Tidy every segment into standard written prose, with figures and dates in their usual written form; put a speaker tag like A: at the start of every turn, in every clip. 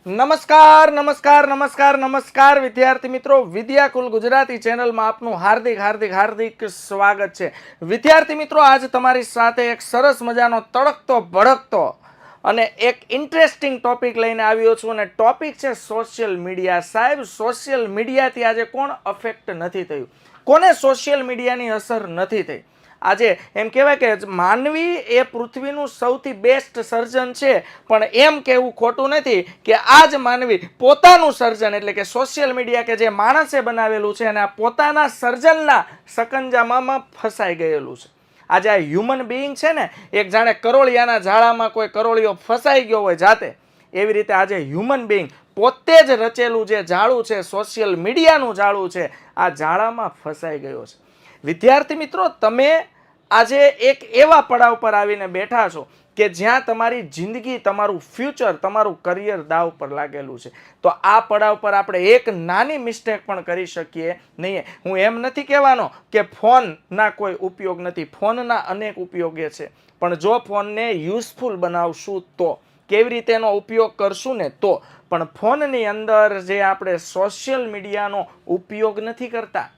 A: નમસ્કાર નમસ્કાર નમસ્કાર નમસ્કાર વિદ્યાર્થી મિત્રો, વિદ્યાકુલ ગુજરાતી ચેનલમાં આપનું હાર્દિક હાર્દિક હાર્દિક સ્વાગત છે. વિદ્યાર્થી મિત્રો, આજ તમારી સાથે એક સરસ મજાનો તડકતો ભડકતો અને એક ઇન્ટરેસ્ટિંગ ટોપિક લઈને આવ્યો છું અને ટોપિક છે સોશિયલ મીડિયા. સાહેબ, સોશિયલ મીડિયાથી આજે કોણ અફેક્ટ નથી થયું? કોને સોશિયલ મીડિયાની અસર નથી થઈ? આજે એમ કહેવાય કે માનવી એ પૃથ્વીનું સૌથી બેસ્ટ સર્જન છે, પણ એમ કહેવું ખોટું નથી કે આ જ માનવી પોતાનું સર્જન એટલે કે સોશિયલ મીડિયા કે જે માણસે બનાવેલું છે અને આ પોતાના સર્જનના સકંજામાં ફસાઈ ગયેલું છે. આજે આ હ્યુમન બીઈંગ છે ને, એક જાણે કરોળિયાના ઝાડામાં કોઈ કરોળિયો ફસાઈ ગયો હોય જાતે, એવી રીતે આજે હ્યુમન બીઈંગ પોતે જ રચેલું જે જાળું છે, સોશિયલ મીડિયાનું જાળું છે, આ જાળામાં ફસાઈ ગયો છે. વિદ્યાર્થી મિત્રો, તમે આજે એક એવા પડાવ પર આવીને બેઠા છો કે જ્યાં તમારી જિંદગી, તમારું ફ્યુચર, તમારું કરિયર દાવ પર લાગેલું છે. તો આ પડાવ પર આપણે એક નાની મિસ્ટેક પણ કરી શકીએ નહીં. હું એમ નથી કહેવાનો કે ફોનના કોઈ ઉપયોગ નથી, ફોનના અનેક ઉપયોગે છે, પણ જો ફોનને યુઝફુલ બનાવશું તો, કેવી રીતે એનો ઉપયોગ કરશું ને તો. પણ ફોનની અંદર જે આપણે સોશિયલ મીડિયાનો ઉપયોગ નથી કરતા,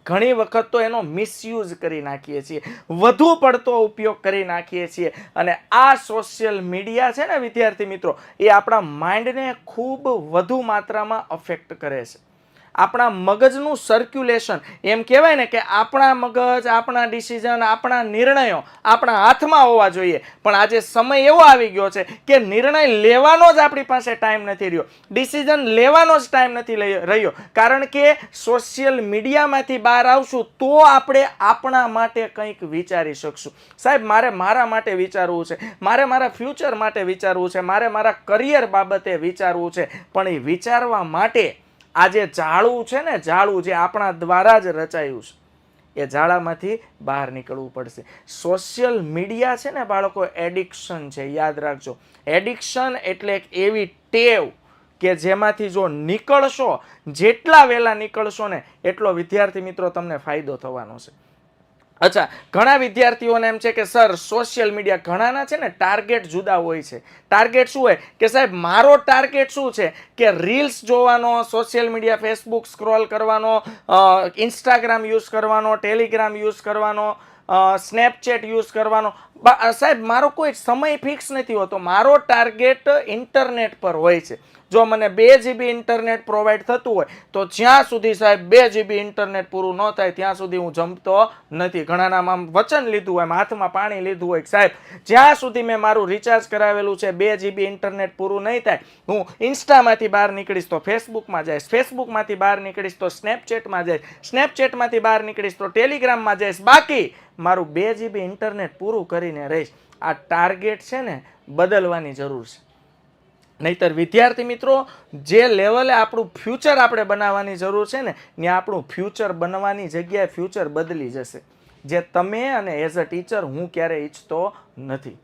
A: ઘણી વખત તો એનો મિસયુઝ કરી નાખીએ છીએ, વધુ પડતો ઉપયોગ કરી નાખીએ છીએ. અને આ સોશિયલ મીડિયા છે ને વિદ્યાર્થી મિત્રો, એ આપણા માઇન્ડને ખૂબ વધુ માત્રામાં અફેક્ટ કરે છે. આપણા મગજનું સર્ક્યુલેશન, એમ કહેવાય ને કે આપણા મગજ, આપણા ડિસિઝન, આપણા નિર્ણયો આપણા હાથમાં હોવા જોઈએ, પણ આજે સમય એવો આવી ગયો છે કે નિર્ણય લેવાનો જ આપણી પાસે ટાઈમ નથી રહ્યો, ડિસિઝન લેવાનો જ ટાઈમ નથી રહ્યો. કારણ કે સોશિયલ મીડિયામાંથી બહાર આવશું તો આપણે આપણા માટે કંઈક વિચારી શકશું. સાહેબ, મારે મારા માટે વિચારવું છે, મારે મારા ફ્યુચર માટે વિચારવું છે, મારે મારા કરિયર બાબતે વિચારવું છે, પણ એ વિચારવા માટે આ જે જાળું છે ને, જાળું જે આપણા દ્વારા જ રચાયું છે, એ જાળામાંથી બહાર નીકળવું પડશે. સોશિયલ મીડિયા છે ને બાળકો, એડિક્શન છે, યાદ રાખજો. એડિક્શન એટલે એક એવી ટેવ કે જેમાંથી જો નીકળશો, જેટલા વહેલા નીકળશો ને એટલો વિદ્યાર્થી મિત્રો તમને ફાયદો થવાનો છે. અચ્છા, ઘણા વિદ્યાર્થીઓને એમ છે કે સર સોશિયલ મીડિયા, ઘણાના છે ને ટાર્ગેટ જુદા હોય છે. ટાર્ગેટ શું હોય કે સાહેબ મારો ટાર્ગેટ શું છે કે રીલ્સ જોવાનો, સોશિયલ મીડિયા, ફેસબુક સ્ક્રોલ કરવાનો, ઇન્સ્ટાગ્રામ યુઝ કરવાનો, ટેલિગ્રામ યુઝ કરવાનો, સ્નેપચેટ યુઝ કરવાનો. સાહેબ, મારો કોઈ સમય ફિક્સ નથી હોતો, મારો ટાર્ગેટ ઇન્ટરનેટ પર હોય છે. જો મને 2 GB ઇન્ટરનેટ પ્રોવાઈડ થતું હોય તો જ્યાં સુધી સાહેબ 2 GB ઇન્ટરનેટ પૂરું ન થાય ત્યાં સુધી હું જમતો નથી. ઘણાના આમ વચન લીધું હોય, હાથમાં પાણી લીધું હોય, સાહેબ જ્યાં સુધી મેં મારું રિચાર્જ કરાવેલું છે 2 GB ઇન્ટરનેટ પૂરું નહીં થાય, હું ઇન્સ્ટામાંથી બહાર નીકળીશ તો ફેસબુકમાં જઈશ, ફેસબુકમાંથી બહાર નીકળીશ તો સ્નેપચેટમાં જઈશ, સ્નેપચેટમાંથી બહાર નીકળીશ તો ટેલિગ્રામમાં જઈશ, બાકી મારું 2 GB ઇન્ટરનેટ પૂરું કરીને રહીશ. આ ટાર્ગેટ છે ને બદલવાની જરૂર છે. નહીતર વિદ્યાર્થી મિત્રો, જે લેવલે આપણું ફ્યુચર આપણે બનાવવાની જરૂર છે ને, ત્યાં આપણું ફ્યુચર બનવાની જગ્યાએ ફ્યુચર બદલી જશે, જે તમે અને એઝ અ ટીચર હું ક્યારેય ઈચ્છતો નથી.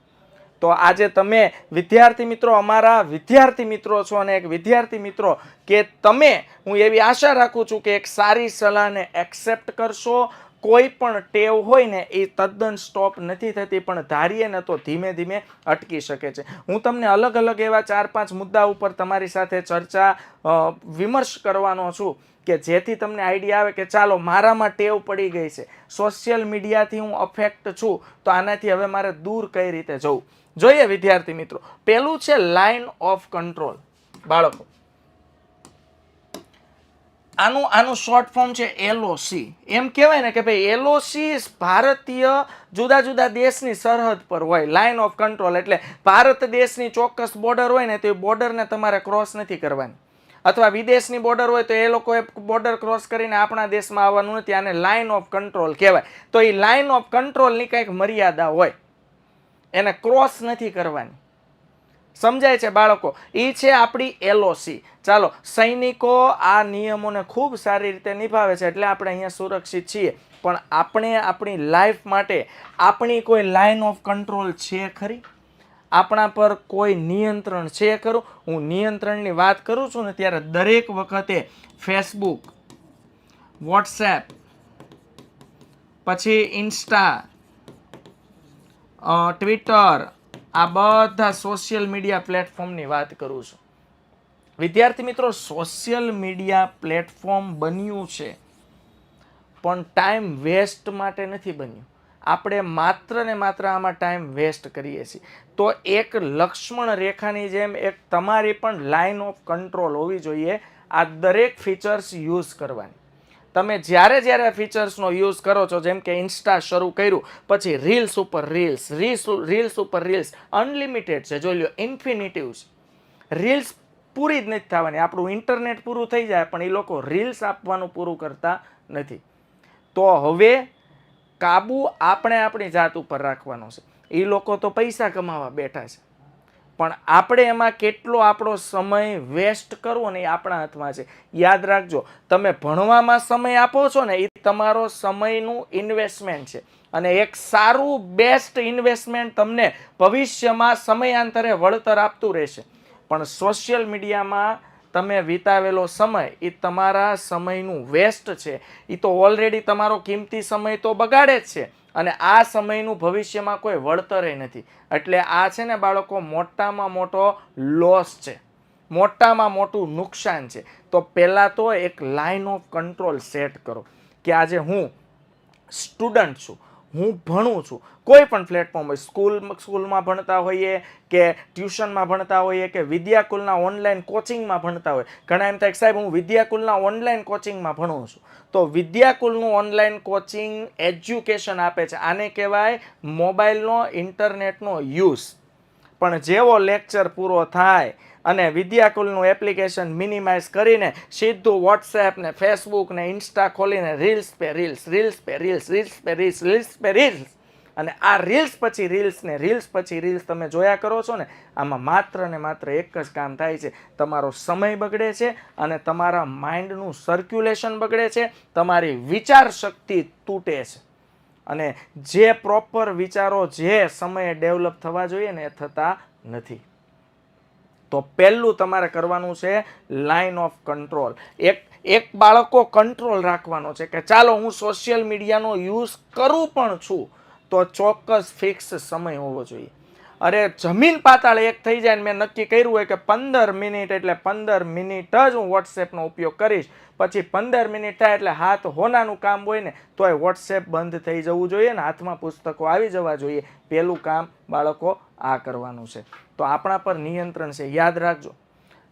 A: તો આજે તમે વિદ્યાર્થી મિત્રો, અમારા વિદ્યાર્થી મિત્રો છો, અને એક વિદ્યાર્થી મિત્રો કે તમે, હું એવી આશા રાખું છું કે એક સારી સલાહને એક્સેપ્ટ કરશો. કોઈ પણ ટેવ હોય ને એ તદ્દન સ્ટોપ નથી થતી, પણ ધારીએ ને તો ધીમે ધીમે અટકી શકે છે. હું તમને અલગ અલગ એવા 4-5 મુદ્દા ઉપર તમારી સાથે ચર્ચા વિમર્શ કરવાનો છું કે જેથી તમને આઈડિયા આવે કે ચાલો મારામાં ટેવ પડી ગઈ છે, સોશિયલ મીડિયાથી હું અફેક્ટ છું, તો આનાથી હવે મારે દૂર કઈ રીતે જવું. જોઈએ વિદ્યાર્થી મિત્રો, પહેલું છે લાઇન ઓફ કંટ્રોલ. બાળકો, આનું શોર્ટ ફોર્મ છે LOC. એમ કહેવાય ને કે ભાઈ LOC ભારતીય જુદા જુદા દેશની સરહદ પર હોય. લાઇન ઓફ કંટ્રોલ એટલે ભારત દેશની ચોક્કસ બોર્ડર હોય ને, તો એ બોર્ડરને તમારે ક્રોસ નથી કરવાની, અથવા વિદેશની બોર્ડર હોય તો એ લોકોએ બોર્ડર ક્રોસ કરીને આપણા દેશમાં આવવાનું નથી. આને લાઇન ઓફ કંટ્રોલ કહેવાય. તો એ લાઇન ઓફ કંટ્રોલની કંઈક મર્યાદા હોય, એને ક્રોસ નથી કરવાની. સમજાય છે બાળકો? એ છે આપણી LOC. ચાલો, સૈનિકો આ નિયમોને ખૂબ સારી રીતે નિભાવે છે એટલે આપણે અહીંયા સુરક્ષિત છીએ, પણ આપણે આપણી લાઈફ માટે આપણી કોઈ લાઇન ઓફ કંટ્રોલ છે ખરી? આપણા પર કોઈ નિયંત્રણ છે ખરું? હું નિયંત્રણની વાત કરું છું ને ત્યારે દરેક વખતે ફેસબુક, વોટ્સએપ, પછી ઇન્સ્ટા, ટ્વિટર, આ બધા સોશિયલ મીડિયા પ્લેટફોર્મની વાત કરું છું. વિદ્યાર્થી મિત્રો, સોશિયલ મીડિયા પ્લેટફોર્મ બન્યું છે પણ ટાઈમ વેસ્ટ માટે નથી બન્યું. આપણે માત્ર ને માત્ર આમાં ટાઈમ વેસ્ટ કરીએ છીએ. તો એક લક્ષ્મણ રેખાની જેમ એક તમારી પણ લાઇન ઓફ કંટ્રોલ હોવી જોઈએ આ દરેક ફીચર્સ યુઝ કરવાની. તમે જ્યારે જ્યારે ફીચર્સનો યુઝ કરો છો, જેમ કે ઇન્સ્ટા શરૂ કર્યું પછી રીલ્સ ઉપર રીલ્સ, રીલ્સ ઉપર રીલ્સ અનલિમિટેડ છે, જોઈ લો, ઇન્ફિનિટિવ છે. રીલ્સ પૂરી જ નથી થવાની. આપણું ઇન્ટરનેટ પૂરું થઈ જાય પણ એ લોકો રીલ્સ આપવાનું પૂરું કરતા નથી. તો હવે કાબુ આપણે આપણી જાત ઉપર રાખવાનો છે. એ લોકો તો પૈસા કમાવા બેઠા છે પણ આપણે એમાં કેટલો આપણો સમય વેસ્ટ કરવો ને એ આપણા હાથમાં છે. યાદ રાખજો, તમે ભણવામાં સમય આપો છો ને એ તમારો સમયનું ઇન્વેસ્ટમેન્ટ છે અને એક સારું બેસ્ટ ઇન્વેસ્ટમેન્ટ તમને ભવિષ્યમાં સમયાંતરે વળતર આપતું રહેશે. પણ સોશિયલ મીડિયામાં તમે વિતાવેલો સમય એ તમારા સમયનું વેસ્ટ છે. એ તો ઓલરેડી તમારો કિંમતી સમય તો બગાડે જ છે અને આ સમયનું ભવિષ્યમાં કોઈ વળતર નથી. એટલે આ છે ને બાળકો, મોટામાં મોટો લોસ છે, મોટામાં મોટું નુકસાન છે. તો પહેલાં તો એક લાઇન ઓફ કંટ્રોલ સેટ કરો કે આજે હું સ્ટુડન્ટ છું, હું ભણું છું. કોઈ પણ પ્લેટફોર્મ હોય, સ્કૂલમાં ભણતા હોઈએ કે ટ્યુશનમાં ભણતા હોઈએ કે વિદ્યાકુલના ઓનલાઈન કોચિંગમાં ભણતા હોય. ઘણા એમ થાય કે સાહેબ હું વિદ્યાકુલના ઓનલાઈન કોચિંગમાં ભણું છું. તો વિદ્યાકુલનું ઓનલાઈન કોચિંગ એજ્યુકેશન આપે છે. આને કહેવાય મોબાઈલનો, ઇન્ટરનેટનો યુઝ. પણ જેવો લેક્ચર પૂરો થાય અને વિદ્યાકુલનું એપ્લિકેશન મિનિમાઇઝ કરીને સીધું વોટ્સએપ ને ફેસબુક ને ઇન્સ્ટા ખોલીને reels pay reels, reels pay reels, reels pay reels, reels pay reels, અને આ રીલ્સ પછી રીલ્સ ને રીલ્સ પછી રીલ્સ તમે જોયા કરો છો ને, આમાં માત્ર ને માત્ર એક જ કામ થાય છે, તમારો સમય બગડે છે અને તમારા માઇન્ડનું સર્ક્યુલેશન બગડે છે, તમારી વિચાર શક્તિ તૂટે છે અને જે પ્રોપર વિચારો જે સમયે ડેવલપ થવા જોઈએ ને એ થતા નથી. તો પહેલું તમારે કરવાનું છે લાઇન ઓફ કંટ્રોલ. એક બાળકો કંટ્રોલ રાખવાનો છે કે ચાલો હું સોશિયલ મીડિયાનો યુઝ કરું પણ છું તો ચોક્કસ ફિક્સ સમય હોવો જોઈએ. અરે જમીન પાતાળ એક થઈ જાય ને મેં નક્કી કર્યું હોય કે 15 મિનિટ એટલે 15 મિનિટ જ હું વોટ્સએપનો ઉપયોગ કરીશ, પછી 15 મિનિટ થાય એટલે હાથ હોનાનું કામ હોય ને તોય વોટ્સએપ બંધ થઈ જવું જોઈએ ને હાથમાં પુસ્તકો આવી જવા જોઈએ. પહેલું કામ બાળકો આ કરવાનું છે. તો આપણા પર નિયંત્રણ છે, યાદ રાખજો.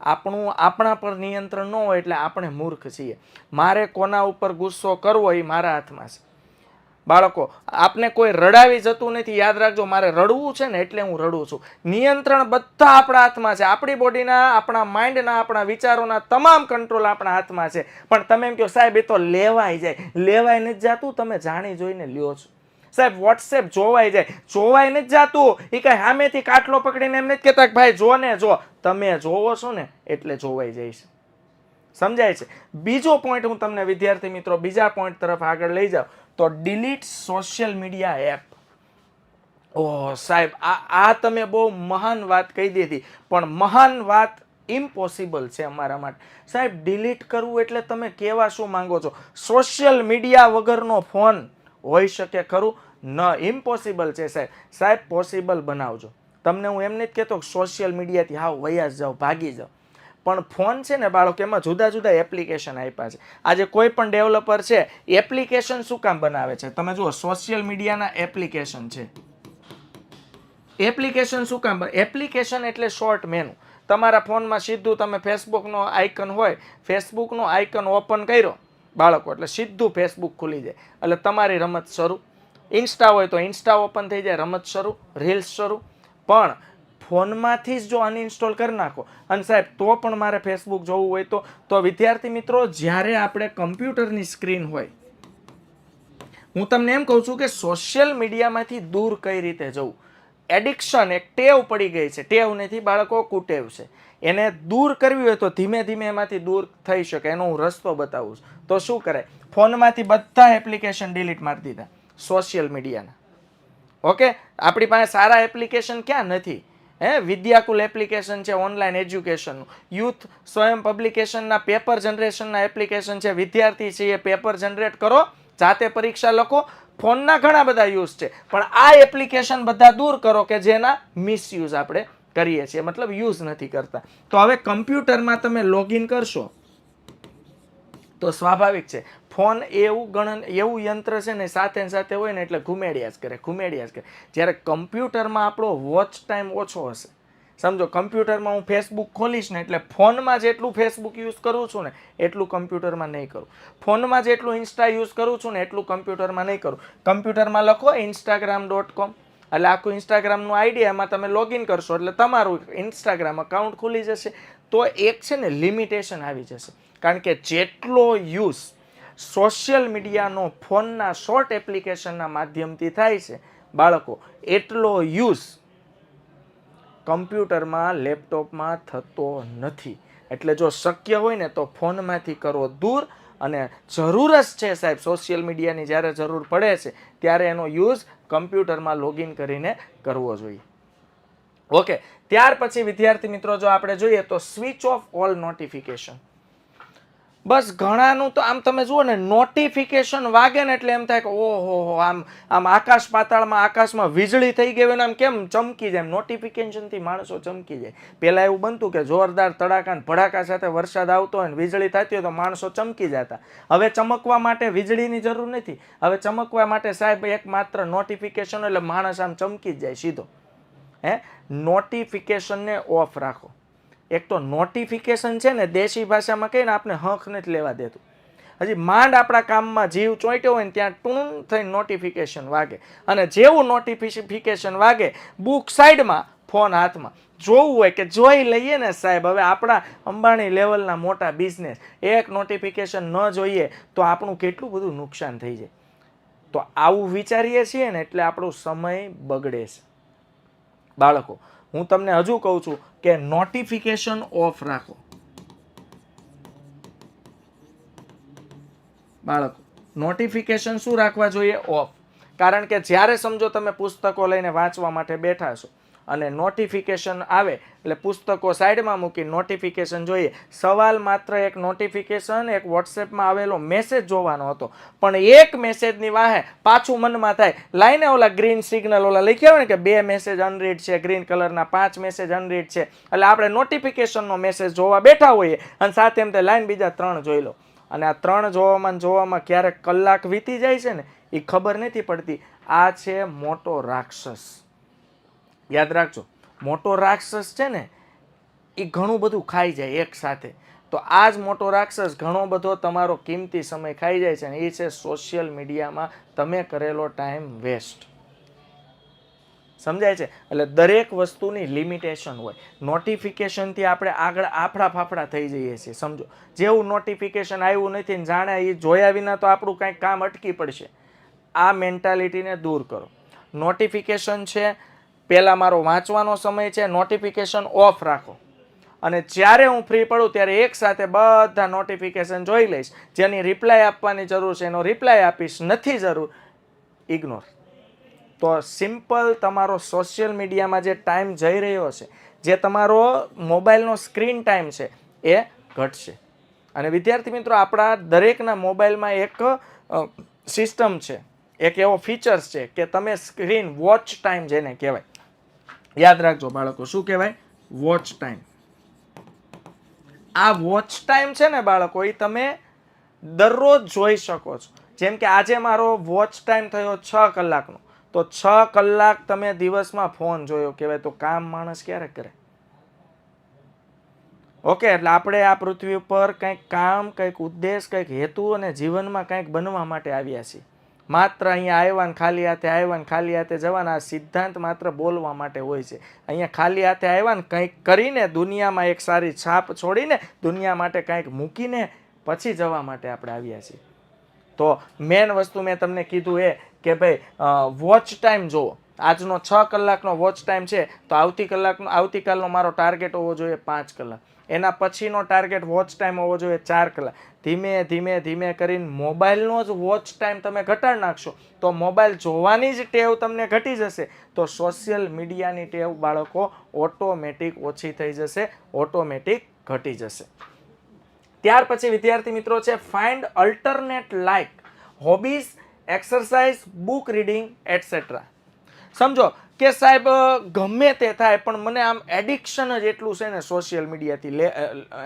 A: આપણા પર નિયંત્રણ ન હોય એટલે આપણે મૂર્ખ છીએ. મારે કોના ઉપર ગુસ્સો કરવો એ મારા હાથમાં છે. બાળકો, આપને કોઈ રડાવી જતું નથી, યાદ રાખજો. મારે રડવું છે ને એટલે હું રડું છું. નિયંત્રણ બધા આપણા હાથમાં છે. આપણી બોડીના, આપણા માઇન્ડના, આપણા વિચારોના તમામ કંટ્રોલ આપણા હાથમાં છે. પણ તમે એમ કહો સાહેબ એ તો લેવાઈ જાય. લેવાઈ નથી જાતું, તમે જાણી જોઈને લ્યો છો. સાહેબ વોટ્સએપ જોવાઈ જાય, જોવાઈ નથી જાતું. એ કઈ સામેથી કાટલો પકડીને એમ નથી કહેતા કે ભાઈ જો ને જો. તમે જોવો છો ને એટલે જોવાઈ જાય છે. સમજાય છે? બીજો પોઈન્ટ હું તમને વિદ્યાર્થી મિત્રો બીજા પોઈન્ટ તરફ આગળ લઈ જાઉં તો ડિલીટ સોશિયલ મીડિયા એપ. ઓહ સાહેબ, આ તમે બહુ મહાન વાત કહી દીધી, પણ મહાન વાત ઇમ્પોસિબલ છે અમારા માટે. સાહેબ ડિલીટ કરવું એટલે તમે કહેવા શું માંગો છો? સોશિયલ મીડિયા વગરનો ફોન હોઈ શકે ખરું? ન, ઇમ્પોસિબલ છે સાહેબ. સાહેબ પોસિબલ બનાવજો. તમને હું એમ નથી કહેતો કે સોશિયલ મીડિયાથી હાવ વયા જ જાઓ, ભાગી જાઓ. પણ ફોન છે ને બાળકો, એમાં જુદા જુદા એપ્લિકેશન આપ્યા છે. આજે કોઈ પણ ડેવલપર છે એપ્લિકેશન શું કામ બનાવે છે? તમે જુઓ, સોશિયલ મીડિયાના એપ્લિકેશન છે. એપ્લિકેશન શું કામ? એપ્લિકેશન એટલે શોર્ટ મેનુ. તમારા ફોનમાં સીધું તમે ફેસબુકનો આઇકન હોય, ફેસબુકનો આઇકન ઓપન કર્યો બાળકો એટલે સીધું ફેસબુક ખુલી જાય એટલે તમારી રમત શરૂ. ઇન્સ્ટા હોય તો ઇન્સ્ટા ઓપન થઈ જાય, રમત શરૂ, રીલ્સ શરૂ. પણ ફોનમાંથી જ જો અનઇન્સ્ટોલ કરી નાખો અને સાહેબ તો પણ મારે ફેસબુક જોવું હોય તો વિદ્યાર્થી મિત્રો, જ્યારે આપણે કમ્પ્યુટરની સ્ક્રીન હોય, હું તમને એમ કહું છું કે સોશિયલ મીડિયામાંથી દૂર કઈ રીતે જવું. એડિક્શન, એક ટેવ પડી ગઈ છે. ટેવ નથી બાળકો, કુટેવ છે. એને દૂર કરવી હોય તો ધીમે ધીમે એમાંથી દૂર થઈ શકે. એનો હું રસ્તો બતાવું છું. તો શું કરાય? ફોનમાંથી બધા એપ્લિકેશન ડિલીટ મારી દીધા સોશિયલ મીડિયાના. ઓકે, આપણી પાસે સારા એપ્લિકેશન ક્યાં નથી? વિદ્યાકુલ એપ્લિકેશન છે ઓનલાઈન એજ્યુકેશનનું, યુથ સ્વયં પબ્લિકેશનના પેપર જનરેશનના એપ્લિકેશન છે. વિદ્યાર્થી છે એ પેપર જનરેટ કરો, જાતે પરીક્ષા લખો. ફોનના ઘણા બધા યુઝ છે પણ આ એપ્લિકેશન બધા દૂર કરો કે જેના મિસયુઝ આપણે કરીએ છીએ, મતલબ યુઝ નથી કરતા. તો હવે કમ્પ્યુટરમાં તમે લોગિન કરશો તો સ્વાભાવિક છે ફોન એવું યંત્ર છે ને સાથે સાથે હોય ને એટલે ઘુમેડ્યા જ કરે. જ્યારે કમ્પ્યુટરમાં આપણો વોચ ટાઈમ ઓછો હશે. સમજો કમ્પ્યુટરમાં હું ફેસબુક ખોલીશ ને એટલે ફોનમાં જેટલું ફેસબુક યુઝ કરું છું ને એટલું કમ્પ્યુટરમાં નહીં કરું. ફોનમાં જેટલું ઇન્સ્ટા યુઝ કરું છું ને એટલું કમ્પ્યુટરમાં નહીં કરું. કમ્પ્યુટરમાં લખો instagram.com એટલે આખું ઇન્સ્ટાગ્રામનું આઈડી, એમાં તમે લોગિન કરશો એટલે તમારું ઇન્સ્ટાગ્રામ અકાઉન્ટ ખુલી જશે. તો એક છે ને લિમિટેશન આવી જશે, કારણ કે જેટલો યુઝ સોશિયલ મીડિયાનો ફોનના શોર્ટ એપ્લિકેશનના માધ્યમથી થાય છે બાળકો, એટલો યુઝ કમ્પ્યુટરમાં લેપટોપમાં થતો નથી. એટલે જો શક્ય હોય ને તો ફોનમાંથી કરો દૂર, અને જરૂર જ છે સાહેબ સોશિયલ મીડિયાની જ્યારે જરૂર પડે છે ત્યારે એનો યુઝ કમ્પ્યુટરમાં લોગિન કરીને કરવો જોઈએ. ઓકે, ત્યાર પછી વિદ્યાર્થી મિત્રો જો આપણે જોઈએ તો સ્વિચ ઓફ ઓલ નોટિફિકેશન. બસ ઘણાનું તો આમ તમે જુઓ ને, નોટિફિકેશન વાગે ને એટલે એમ થાય કે ઓહો, આમ આકાશ પાતાળમાં આકાશમાં વીજળી થઈ ગઈ હોય ને આમ કેમ ચમકી જાય. નોટિફિકેશનથી માણસો ચમકી જાય. પહેલાં એવું બનતું કે જોરદાર તડાકા ને ભડાકા સાથે વરસાદ આવતો હોય ને વીજળી થતી હોય તો માણસો ચમકી જતા. હવે ચમકવા માટે વીજળીની જરૂર નથી. હવે ચમકવા માટે સાહેબ એક માત્ર નોટિફિકેશન એટલે માણસ આમ ચમકી જ જાય સીધો. નોટિફિકેશનને ઓફ રાખો. એક તો નોટિફિકેશન છે ને દેશી ભાષામાં કહીને આપણે હક નથી લેવા દેતું. હજી માંડ આપણા કામમાં જીવ ચોંટ્યો હોય ને ત્યાં ટૂણ થઈને નોટિફિકેશન વાગે, અને જેવું નોટિફિકેશન વાગે બુક સાઈડમાં, ફોન હાથમાં. જોવું હોય કે જોઈ લઈએ ને સાહેબ. હવે આપણા અંબાણી લેવલના મોટા બિઝનેસ, એક નોટિફિકેશન ન જોઈએ તો આપણું કેટલું બધું નુકસાન થઈ જાય. તો આવું વિચારીએ છીએ ને એટલે આપણો સમય બગડે છે બાળકો. હું તમને હજુ કહું છું કે નોટિફિકેશન ઓફ રાખો બાળકો. નોટિફિકેશન શું રાખવા જોઈએ? ઓફ. કારણ કે જ્યારે સમજો તમે પુસ્તકો લઈને વાંચવા માટે બેઠા છો અને નોટિફિકેશન આવે એટલે પુસ્તકો સાઈડમાં મૂકી નોટિફિકેશન જોઈએ. સવાલ માત્ર એક નોટિફિકેશન, એક વોટ્સએપમાં આવેલો મેસેજ જોવાનો હતો, પણ એક મેસેજની વાહે પાછું મનમાં થાય લાઈને ઓલા ગ્રીન સિગ્નલ ઓલા લખ્યા હોય ને કે 2 મેસેજ અનરીડ છે, ગ્રીન કલરના 5 મેસેજ અનરીડ છે, એટલે આપણે નોટિફિકેશનનો મેસેજ જોવા બેઠા હોઈએ અને સાથે એમ થાય લાઈન બીજા 3 જોઈ લો. અને આ 3 જોવામાં ક્યારેક કલાક વીતી જાય છે ને એ ખબર નથી પડતી. આ છે મોટો રાક્ષસ. યાદ રાખજો, મોટો રાક્ષસ છે ને એ ઘણું બધું ખાઈ જાય એક સાથે. તો આ જ મોટો રાક્ષસ ઘણો બધો તમારો કિંમતી સમય ખાઈ જાય છે, અને એ છે સોશિયલ મીડિયામાં તમે કરેલો ટાઈમ વેસ્ટ. સમજાય છે? એટલે દરેક વસ્તુની લિમિટેશન હોય. નોટિફિકેશનથી આપણે આગળ આફડા ફાફડા થઈ જઈએ છીએ. સમજો, જેવું નોટિફિકેશન આવ્યું નથી ને જાણે એ જોયા વિના તો આપણું કંઈક કામ અટકી પડશે. આ મેન્ટાલિટીને દૂર કરો. નોટિફિકેશન છે, પહેલાં મારો વાંચવાનો સમય છે, નોટિફિકેશન ઓફ રાખો. અને જ્યારે હું ફ્રી પડું ત્યારે એકસાથે બધા નોટિફિકેશન જોઈ લઈશ. જેની રિપ્લાય આપવાની જરૂર છે એનો રિપ્લાય આપીશ, નથી જરૂર ઇગ્નોર. તો સિમ્પલ તમારો સોશિયલ મીડિયામાં જે ટાઈમ જઈ રહ્યો છે, જે તમારો મોબાઈલનો સ્ક્રીન ટાઈમ છે એ ઘટશે. અને વિદ્યાર્થી મિત્રો, આપણા દરેકના મોબાઈલમાં એક સિસ્ટમ છે, એક એવો ફીચર્સ છે કે તમે સ્ક્રીન વોચ ટાઈમ જેને કહેવાય. યાદ રાખજો બાળકો, શું કહેવાય? Watch time. આ વોચ ટાઈમ છે ને બાળકો, એ તમે દરરોજ જોઈ શકો છો. જેમ કે આજે મારો વોચ ટાઈમ થયો 6 કલાકનો, તો 6 કલાક તમે દિવસમાં ફોન જોયો કહેવાય. તો કામ માણસ ક્યારે કરે? ઓકે, એટલે આપણે આ પૃથ્વી ઉપર કંઈક કામ, કંઈક ઉદ્દેશ, કંઈક હેતુ અને જીવનમાં કંઈક બનવા માટે આવ્યા છીએ. માત્ર અહીંયા આવ્યા ને ખાલી હાથે આવ્યા ને ખાલી હાથે જવાના, આ સિદ્ધાંત માત્ર બોલવા માટે હોય છે. અહીંયા ખાલી હાથે આવ્યા ને કંઈક કરીને દુનિયામાં એક સારી છાપ છોડીને દુનિયા માટે કંઈક મૂકીને પછી જવા માટે આપણે આવ્યા છીએ. તો મેન વસ્તુ મેં તમને કીધું એ કે ભાઈ વોચ ટાઈમ જુઓ. આજનો 6 કલાકનો વોચ ટાઈમ છે, તો આવતીકાલનો મારો ટાર્ગેટ હોવો જોઈએ 5 કલાક. એના પછીનો ટાર્ગેટ વોચ ટાઈમ હોવો જોઈએ 4 કલાક. ધીમે ધીમે ધીમે કરીને મોબાઈલનો જ વોચ ટાઈમ તમે ઘટાડી નાખશો તો મોબાઈલ જોવાની જ ટેવ તમને ઘટી જશે. તો સોશિયલ મીડિયાની ટેવ બાળકો ઓટોમેટિક ઓછી થઈ જશે, ઓટોમેટિક ઘટી જશે. ત્યાર પછી વિદ્યાર્થી મિત્રો છે find alternate like hobbies, exercise, book reading etcetera. સમજો કે સાહેબ ગમે તે થાય પણ મને આમ એડિક્શન જ એટલું છે ને સોશિયલ મીડિયાથી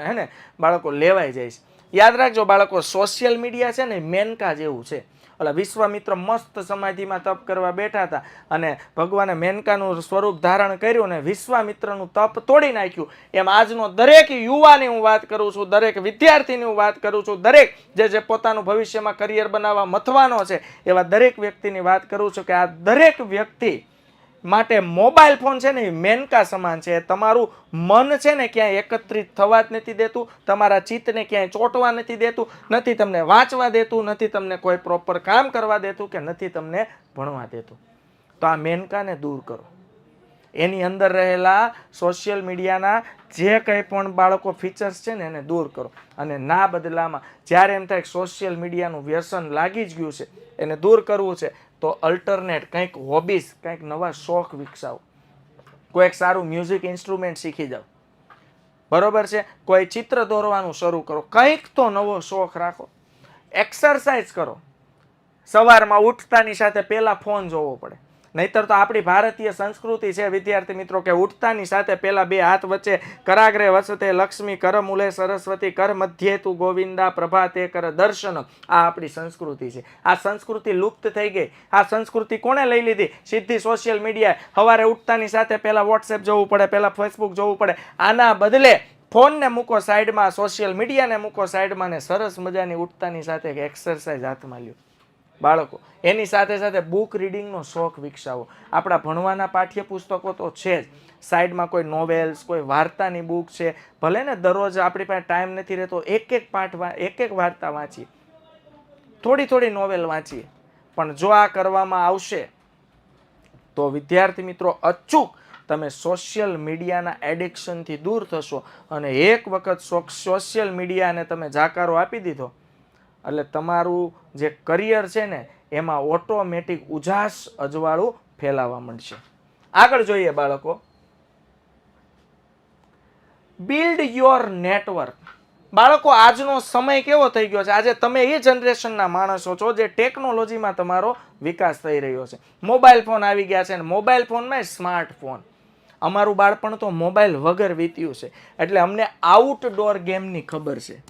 A: હે ને બાળકો લેવાઈ જાય છે. યાદ રાખજો બાળકો, સોશિયલ મીડિયા છે ને મેનકા જેવું છે. ઓલા વિશ્વામિત્ર મસ્ત સમાધિમાં તપ કરવા બેઠા હતા અને ભગવાને મેનકાનું સ્વરૂપ ધારણ કર્યું ને વિશ્વામિત્રનું તપ તોડી નાખ્યું. એમ આજનો દરેક યુવાની હું વાત કરું છું, દરેક વિદ્યાર્થીની હું વાત કરું છું, દરેક જે પોતાનું ભવિષ્યમાં કરિયર બનાવવા મથવાનો છે એવા દરેક વ્યક્તિની વાત કરું છું કે આ દરેક વ્યક્તિ માટે મોબાઈલ ફોન છે ને એ મેનકા સમાન છે. તમારું મન છે ને ક્યાંય એકત્રિત થવા જ નથી દેતું, તમારા ચિત્તને ક્યાંય ચોંટવા નથી દેતું, નથી તમને વાંચવા દેતું, નથી તમને કોઈ પ્રોપર કામ કરવા દેતું કે નથી તમને ભણવા દેતું. તો આ મેનકાને દૂર કરો. એની અંદર રહેલા સોશિયલ મીડિયાના જે કંઈ પણ બાળકો ફીચર્સ છે ને એને દૂર કરો. અને ના બદલામાં જ્યારે એમ થાય સોશિયલ મીડિયાનું વ્યસન લાગી જ ગયું છે, એને દૂર કરવું છે, તો અલ્ટરનેટ કંઈક હોબીઝ, કંઈક નવા શોખ વિકસાવો. કોઈક સારું મ્યુઝિક ઇન્સ્ટ્રુમેન્ટ શીખી જાઓ, બરોબર છે, કોઈ ચિત્ર દોરવાનું શરૂ કરો, કંઈક તો નવો શોખ રાખો. એક્સરસાઇઝ કરો. સવારમાં ઉઠતાની સાથે પહેલા ફોન જોવો પડે, નહીતર તો આપણી ભારતીય સંસ્કૃતિ છે વિદ્યાર્થી મિત્રો કે ઉઠતાની સાથે પહેલા બે હાથ વચ્ચે કરાગ્રે વસતે લક્ષ્મી કર મૂલે સરસ્વતી કર મધ્યે તું ગોવિંદા પ્રભાતે કર દર્શન. આ આપણી સંસ્કૃતિ છે. આ સંસ્કૃતિ લુપ્ત થઈ ગઈ. આ સંસ્કૃતિ કોણે લઈ લીધી? સીધી સોશિયલ મીડિયા. સવારે ઉઠતાની સાથે પહેલા વોટ્સએપ જોવું પડે, પહેલા ફેસબુક જોવું પડે. આના બદલે ફોનને મૂકો સાઈડમાં, સોશિયલ મીડિયાને મૂકો સાઈડમાં ને સરસ મજાની ઉઠતાની સાથે એક્સરસાઇઝ હાથમાં લ્યો. બાળકો એની સાથે સાથે બુક રીડિંગનો શોખ વિકસાવો. આપણા ભણવાના પાઠ્યપુસ્તકો તો છે જ, સાઈડમાં કોઈ નોવેલ્સ, કોઈ વાર્તાની બુક છે, ભલે ને દરરોજ આપણી પાસે ટાઈમ નથી રહેતો, એક એક પાઠ એક એક વાર્તા વાંચીએ, થોડી થોડી નોવેલ વાંચીએ. પણ જો આ કરવામાં આવશે તો વિદ્યાર્થી મિત્રો અચૂક તમે સોશિયલ મીડિયાના એડિક્શનથી દૂર થશો. અને એક વખત સોશિયલ મીડિયાને તમે જાકારો આપી દીધો એટલે તમારું જે કરિયર છે ને એમાં ઓટોમેટિક ઉજાસ અજવાળું ફેલાવા માંડશે. આગળ જોઈએ બાળકો, બિલ્ડ યોર નેટવર્ક. બાળકો આજનો સમય કેવો થઈ ગયો છે? આજે તમે એ જનરેશનના માણસો છો જે ટેકનોલોજીમાં તમારો વિકાસ થઈ રહ્યો છે. મોબાઈલ ફોન આવી ગયા છે ને મોબાઈલ ફોનમાં સ્માર્ટફોન. અમારું બાળપણ તો મોબાઈલ વગર વીત્યું છે, એટલે અમને આઉટડોર ગેમની ખબર છે.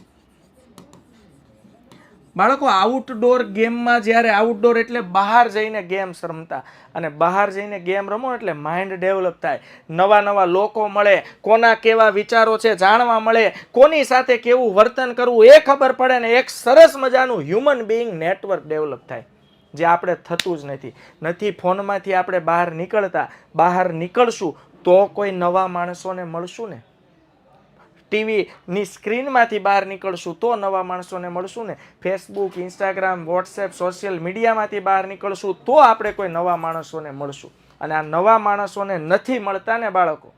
A: બાળકો આઉટડોર ગેમમાં જ્યારે આઉટડોર એટલે બહાર જઈને ગેમ્સ રમતા, અને બહાર જઈને ગેમ રમો એટલે માઇન્ડ ડેવલપ થાય, નવા નવા લોકો મળે, કોના કેવા વિચારો છે જાણવા મળે, કોની સાથે કેવું વર્તન કરવું એ ખબર પડે ને એક સરસ મજાનું હ્યુમન બીઈંગ નેટવર્ક ડેવલપ થાય, જે આપણે થતું જ નથી. ફોનમાંથી આપણે બહાર નીકળતા. બહાર નીકળશું તો કોઈ નવા માણસોને મળશું ને. ટીવીની સ્ક્રીનમાંથી બહાર નીકળશું તો નવા માણસોને મળશું ને. ફેસબુક, ઇન્સ્ટાગ્રામ, વોટ્સએપ, સોશિયલ મીડિયામાંથી બહાર નીકળશું તો આપણે કોઈ નવા માણસોને મળશું. અને આ નવા માણસોને નથી મળતા ને બાળકો,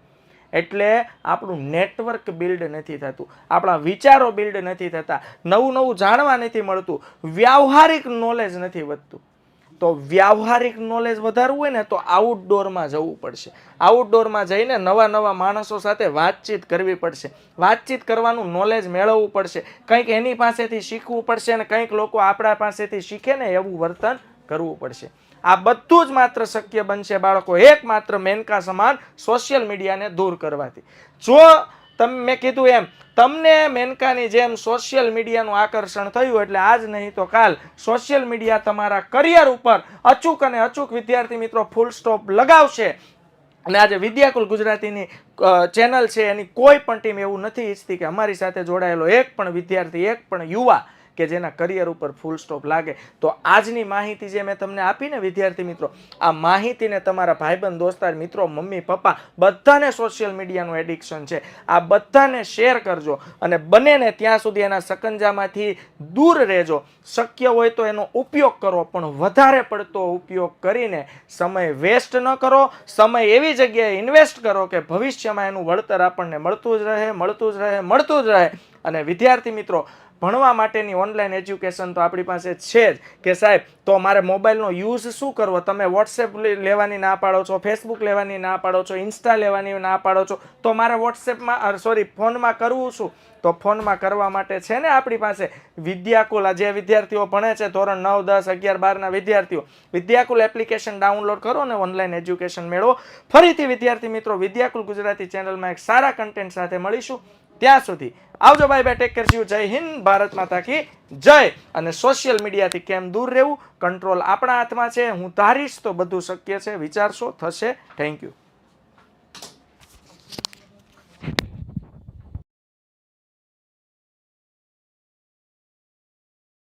A: એટલે આપણું નેટવર્ક બિલ્ડ નથી થતું, આપણા વિચારો બિલ્ડ નથી થતા, નવું નવું જાણવા નથી મળતું, વ્યાવહારિક નોલેજ નથી વધતું. તો વ્યાવહારિક નોલેજ વધારવું હોય ને તો આઉટડોરમાં જવું પડશે. આઉટડોરમાં જઈને નવા નવા માણસો સાથે વાતચીત કરવી પડશે. વાતચીત કરવાનું નોલેજ મેળવવું પડશે. કંઈક એની પાસેથી શીખવું પડશે અને કંઈક લોકો આપણા પાસેથી શીખે ને એવું વર્તન કરવું પડશે. આ બધું જ માત્ર શક્ય બનશે બાળકો એકમાત્ર મેનકા સમાન સોશિયલ મીડિયાને દૂર કરવાથી. જો મેં કીધું એમ તમને મેનકાની જેમ સોશિયલ મીડિયાનું આકર્ષણ થયું એટલે આજ નહીં તો કાલ સોશિયલ મીડિયા તમારા કરિયર ઉપર અચૂક અને અચૂક વિદ્યાર્થી મિત્રો ફૂલ સ્ટોપ લગાવશે. અને આજે વિદ્યાકુલ ગુજરાતીની ચેનલ છે એની કોઈ પણ ટીમ એવું નથી ઈચ્છતી કે અમારી સાથે જોડાયેલો એક પણ વિદ્યાર્થી, એક પણ યુવા કે જેના કરિયર ઉપર ફૂલ સ્ટોપ લાગે. તો આજની માહિતી જે મેં તમને આપી ને વિદ્યાર્થી મિત્રો, આ માહિતીને તમારા ભાઈબંધ, દોસ્તાર, મિત્રો, મમ્મી, પપ્પા બધાને સોશિયલ મીડિયાનું એડિક્શન છે, આ બધાને શેર કરજો અને બને ને ત્યાં સુધી એના સકંજામાંથી દૂર રહેજો. શક્ય હોય તો એનો ઉપયોગ કરો, પણ વધારે પડતો ઉપયોગ કરીને સમય વેસ્ટ ન કરો. સમય એવી જગ્યાએ ઇન્વેસ્ટ કરો કે ભવિષ્યમાં એનું વળતર આપણને મળતું જ રહે. અને વિદ્યાર્થી મિત્રો, ભણવા માટેની ઓનલાઈન એજ્યુકેશન તો આપણી પાસે છે જ કે સાહેબ તો મારે મોબાઈલનો યુઝ શું કરવો? તમે વોટ્સએપ લેવાની ના પાડો છો, ફેસબુક લેવાની ના પાડો છો, ઇન્સ્ટા લેવાની ના પાડો છો, તો મારે ફોનમાં કરવું શું? તો ફોનમાં કરવા માટે છે ને આપણી પાસે વિદ્યાકુલ. આ જે વિદ્યાર્થીઓ ભણે છે ધોરણ 9, 10, 11, 12 વિદ્યાર્થીઓ, વિદ્યાકુલ એપ્લિકેશન ડાઉનલોડ કરો ને ઓનલાઈન એજ્યુકેશન મેળવો. ફરીથી વિદ્યાર્થી મિત્રો વિદ્યાકુલ ગુજરાતી ચેનલમાં એક સારા કન્ટેન્ટ સાથે મળીશું. ત્યાં સુધી આવજો, બાય બાય, ટેક કેર, જય હિન્દ, ભારત માતા કી જય. અને સોશિયલ મીડિયાથી કેમ દૂર રહેવું, કંટ્રોલ આપણા હાથમાં છે. હું ધારીશ તો બધું શક્ય છે. વિચારશો થશે. Thank you.